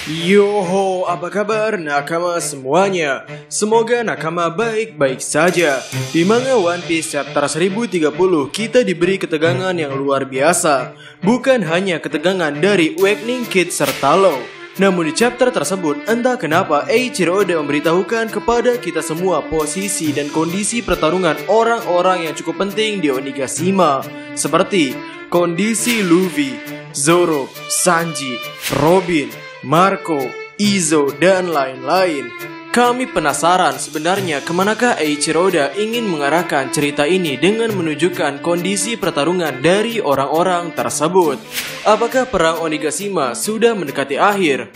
Yoho, apa kabar nakama semuanya? Semoga nakama baik-baik saja. Di manga One Piece chapter 1030 kita diberi ketegangan yang luar biasa. Bukan hanya ketegangan dari Awakening Kid serta Law, namun di chapter tersebut entah kenapa Eiichiro Oda memberitahukan kepada kita semua posisi dan kondisi pertarungan orang-orang yang cukup penting di Onigashima, seperti kondisi Luffy, Zoro, Sanji, Robin, Marco, Izo, dan lain-lain. Kami penasaran sebenarnya kemanakah Eiichiro Oda ingin mengarahkan cerita ini dengan menunjukkan kondisi pertarungan dari orang-orang tersebut. Apakah perang Onigashima sudah mendekati akhir?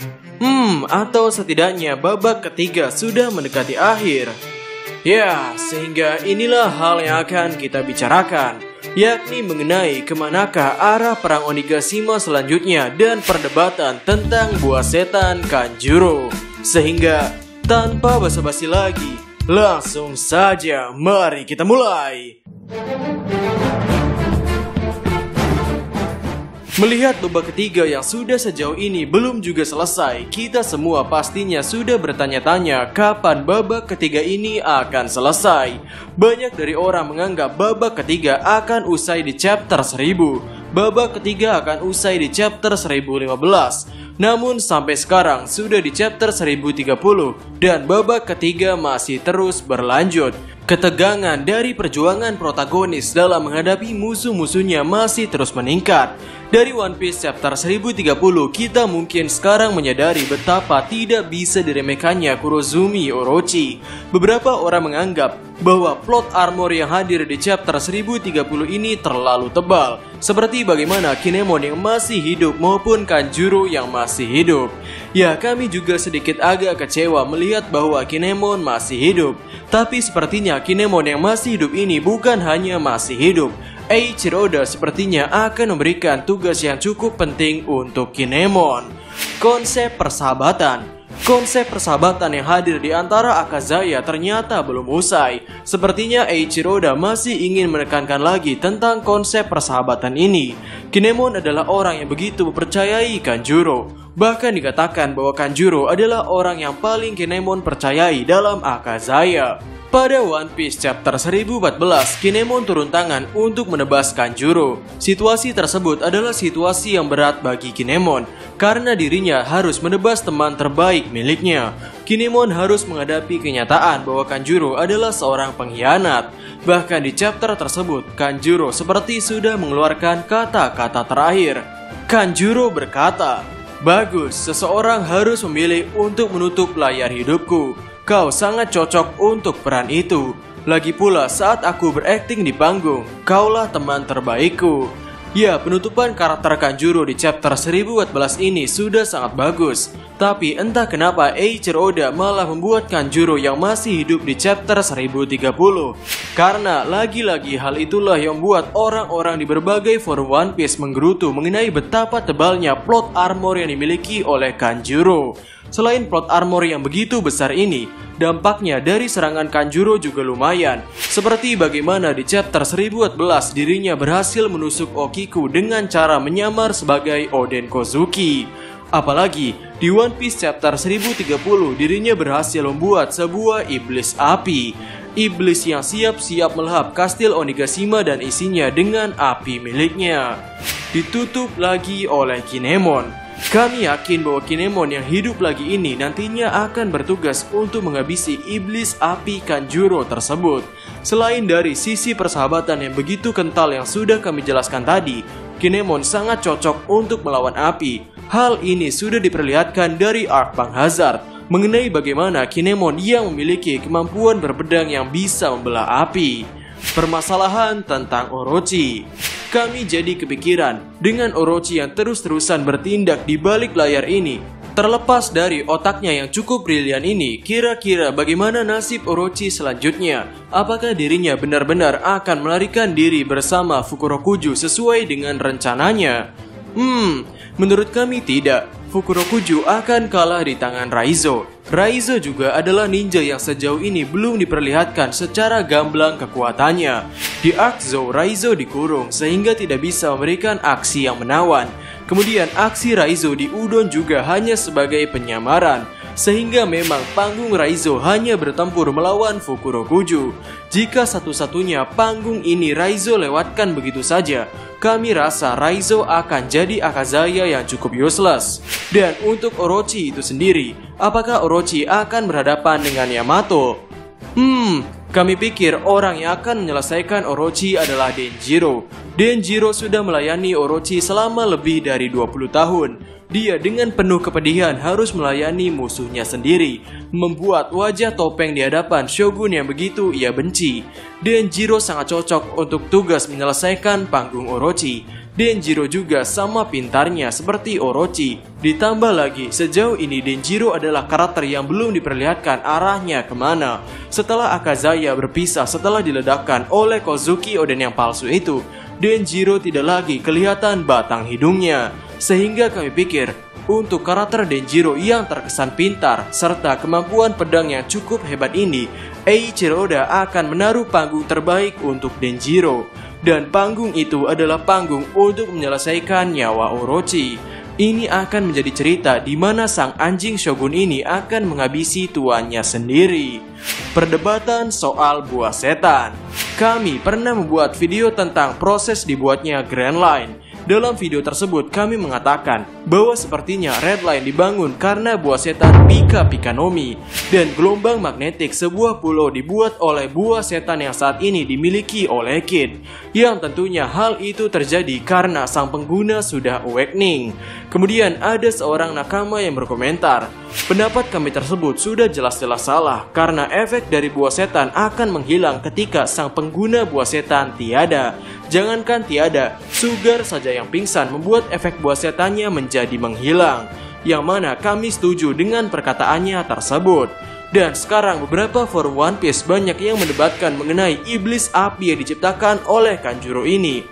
Atau setidaknya babak ketiga sudah mendekati akhir? Ya, sehingga inilah hal yang akan kita bicarakan, yakni mengenai kemanakah arah perang Onigashima selanjutnya dan perdebatan tentang buah setan Kanjuro. Sehingga tanpa basa-basi lagi, langsung saja mari kita mulai. Melihat babak ketiga yang sudah sejauh ini belum juga selesai, kita semua pastinya sudah bertanya-tanya kapan babak ketiga ini akan selesai. Banyak dari orang menganggap babak ketiga akan usai di chapter 1000. Babak ketiga akan usai di chapter 1015. Namun sampai sekarang sudah di chapter 1030 dan babak ketiga masih terus berlanjut. Ketegangan dari perjuangan protagonis dalam menghadapi musuh-musuhnya masih terus meningkat. Dari One Piece chapter 1030 kita mungkin sekarang menyadari betapa tidak bisa diremehkannya Kurozumi Orochi. Beberapa orang menganggap bahwa plot armor yang hadir di chapter 1030 ini terlalu tebal, seperti bagaimana Kinemon yang masih hidup maupun Kanjuro yang masih hidup. Ya, kami juga sedikit agak kecewa melihat bahwa Kinemon masih hidup. Tapi sepertinya Kinemon yang masih hidup ini bukan hanya masih hidup. Eiichiro Oda sepertinya akan memberikan tugas yang cukup penting untuk Kinemon. Konsep persahabatan. Konsep persahabatan yang hadir di antara Akazaya ternyata belum usai. Sepertinya Eiichiro Oda masih ingin menekankan lagi tentang konsep persahabatan ini. Kinemon adalah orang yang begitu mempercayai Kanjuro. Bahkan dikatakan bahwa Kanjuro adalah orang yang paling Kinemon percayai dalam Akazaya. Pada One Piece chapter 1014, Kinemon turun tangan untuk menebas Kanjuro. Situasi tersebut adalah situasi yang berat bagi Kinemon, karena dirinya harus menebas teman terbaik miliknya. Kinemon harus menghadapi kenyataan bahwa Kanjuro adalah seorang pengkhianat. Bahkan di chapter tersebut, Kanjuro seperti sudah mengeluarkan kata-kata terakhir. Kanjuro berkata, "Bagus, seseorang harus memilih untuk menutup layar hidupku. Kau sangat cocok untuk peran itu. Lagi pula saat aku berakting di panggung, kaulah teman terbaikku." Ya, penutupan karakter Kanjuro di chapter 1014 ini sudah sangat bagus. Tapi entah kenapa Eiichiro Oda malah membuat Kanjuro yang masih hidup di chapter 1030. Karena lagi-lagi hal itulah yang membuat orang-orang di berbagai forum One Piece menggerutu mengenai betapa tebalnya plot armor yang dimiliki oleh Kanjuro. Selain plot armor yang begitu besar ini, dampaknya dari serangan Kanjuro juga lumayan. Seperti bagaimana di chapter 1014 dirinya berhasil menusuk Okiku dengan cara menyamar sebagai Oden Kozuki. Apalagi di One Piece chapter 1030 dirinya berhasil membuat sebuah iblis api. Iblis yang siap-siap melahap kastil Onigashima dan isinya dengan api miliknya. Ditutup lagi oleh Kinemon. Kami yakin bahwa Kinemon yang hidup lagi ini nantinya akan bertugas untuk menghabisi iblis api Kanjuro tersebut. Selain dari sisi persahabatan yang begitu kental yang sudah kami jelaskan tadi, Kinemon sangat cocok untuk melawan api. Hal ini sudah diperlihatkan dari arc Bang Hazard mengenai bagaimana Kinemon yang memiliki kemampuan berpedang yang bisa membelah api. Permasalahan tentang Orochi. Kami jadi kepikiran dengan Orochi yang terus-terusan bertindak di balik layar ini. Terlepas dari otaknya yang cukup brilian ini, kira-kira bagaimana nasib Orochi selanjutnya? Apakah dirinya benar-benar akan melarikan diri bersama Fukurokuju sesuai dengan rencananya? Menurut kami tidak. Fukurokuju akan kalah di tangan Raizo. Raizo juga adalah ninja yang sejauh ini belum diperlihatkan secara gamblang kekuatannya. Di arc Zou, Raizo dikurung sehingga tidak bisa memberikan aksi yang menawan. Kemudian aksi Raizo di Udon juga hanya sebagai penyamaran, sehingga memang panggung Raizo hanya bertempur melawan Fukurokuju. Jika satu-satunya panggung ini Raizo lewatkan begitu saja, kami rasa Raizo akan jadi Akazaya yang cukup useless. Dan untuk Orochi itu sendiri, apakah Orochi akan berhadapan dengan Yamato? Kami pikir orang yang akan menyelesaikan Orochi adalah Denjiro. Denjiro sudah melayani Orochi selama lebih dari 20 tahun. Dia dengan penuh kepedihan harus melayani musuhnya sendiri, membuat wajah topeng di hadapan Shogun yang begitu ia benci. Denjiro sangat cocok untuk tugas menyelesaikan panggung Orochi. Denjiro juga sama pintarnya seperti Orochi. Ditambah lagi, sejauh ini Denjiro adalah karakter yang belum diperlihatkan arahnya kemana. Setelah Akazaya berpisah setelah diledakkan oleh Kozuki Oden yang palsu itu, Denjiro tidak lagi kelihatan batang hidungnya. Sehingga kami pikir, untuk karakter Denjiro yang terkesan pintar serta kemampuan pedang yang cukup hebat ini, Eiichiro Oda akan menaruh panggung terbaik untuk Denjiro. Dan panggung itu adalah panggung untuk menyelesaikan nyawa Orochi. Ini akan menjadi cerita di mana sang anjing Shogun ini akan menghabisi tuannya sendiri. Perdebatan soal buah setan. Kami pernah membuat video tentang proses dibuatnya Grand Line. Dalam video tersebut kami mengatakan bahwa sepertinya Red Line dibangun karena buah setan Pika Pika no Mi, dan gelombang magnetik sebuah pulau dibuat oleh buah setan yang saat ini dimiliki oleh Kid. Yang tentunya hal itu terjadi karena sang pengguna sudah awakening. Kemudian ada seorang nakama yang berkomentar, pendapat kami tersebut sudah jelas-jelas salah karena efek dari buah setan akan menghilang ketika sang pengguna buah setan tiada. Jangankan tiada, Sugar saja yang pingsan membuat efek buah setannya menjadi menghilang. Yang mana kami setuju dengan perkataannya tersebut. Dan sekarang beberapa forum One Piece banyak yang mendebatkan mengenai iblis api yang diciptakan oleh Kanjuro ini.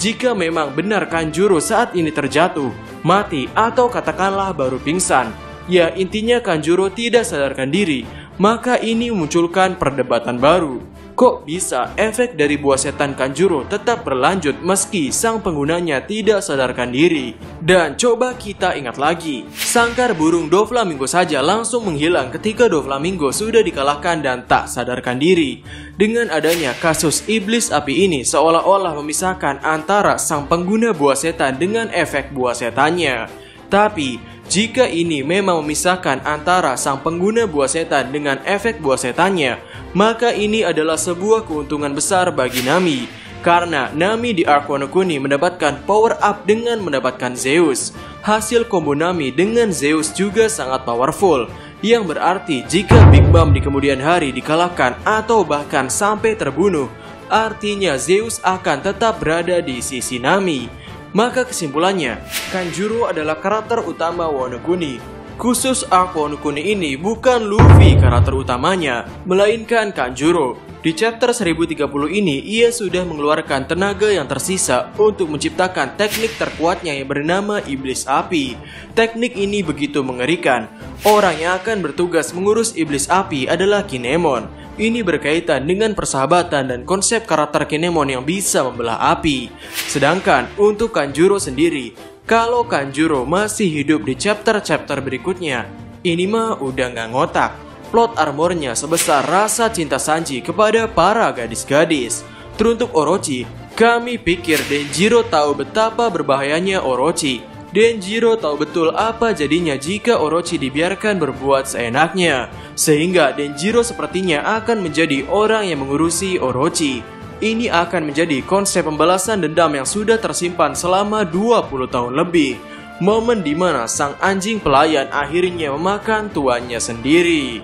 Jika memang benar Kanjuro saat ini terjatuh, mati atau katakanlah baru pingsan, ya intinya Kanjuro tidak sadarkan diri, maka ini memunculkan perdebatan baru. Kok bisa efek dari buah setan Kanjuro tetap berlanjut meski sang penggunanya tidak sadarkan diri? Dan coba kita ingat lagi, sangkar burung Doflamingo saja langsung menghilang ketika Doflamingo sudah dikalahkan dan tak sadarkan diri. Dengan adanya kasus iblis api ini seolah-olah memisahkan antara sang pengguna buah setan dengan efek buah setannya. Tapi jika ini memang memisahkan antara sang pengguna buah setan dengan efek buah setannya, maka ini adalah sebuah keuntungan besar bagi Nami. Karena Nami di Arc Wano Kuni mendapatkan power up dengan mendapatkan Zeus. Hasil combo Nami dengan Zeus juga sangat powerful, yang berarti jika Big Mom di kemudian hari dikalahkan atau bahkan sampai terbunuh, artinya Zeus akan tetap berada di sisi Nami. Maka kesimpulannya, Kanjuro adalah karakter utama Wano Kuni. Khusus Arc Wano Kuni ini bukan Luffy karakter utamanya, melainkan Kanjuro. Di chapter 1030 ini, ia sudah mengeluarkan tenaga yang tersisa untuk menciptakan teknik terkuatnya yang bernama Iblis Api. Teknik ini begitu mengerikan. Orang yang akan bertugas mengurus Iblis Api adalah Kinemon. Ini berkaitan dengan persahabatan dan konsep karakter Kinemon yang bisa membelah api. Sedangkan untuk Kanjuro sendiri, kalau Kanjuro masih hidup di chapter-chapter berikutnya, ini mah udah nggak ngotak. Plot armornya sebesar rasa cinta Sanji kepada para gadis-gadis. Teruntuk Orochi, kami pikir Denjiro tahu betapa berbahayanya Orochi. Denjiro tahu betul apa jadinya jika Orochi dibiarkan berbuat seenaknya. Sehingga Denjiro sepertinya akan menjadi orang yang mengurusi Orochi. Ini akan menjadi konsep pembalasan dendam yang sudah tersimpan selama 20 tahun lebih. Momen dimana sang anjing pelayan akhirnya memakan tuannya sendiri.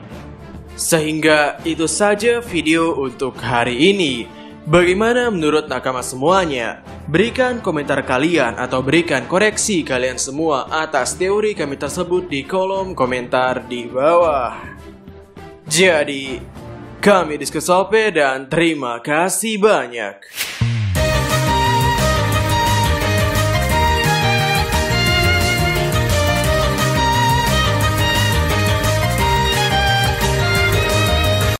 Sehingga itu saja video untuk hari ini. Bagaimana menurut nakama semuanya? Berikan komentar kalian atau berikan koreksi kalian semua atas teori kami tersebut di kolom komentar di bawah. Jadi, kami Diskusope dan terima kasih banyak.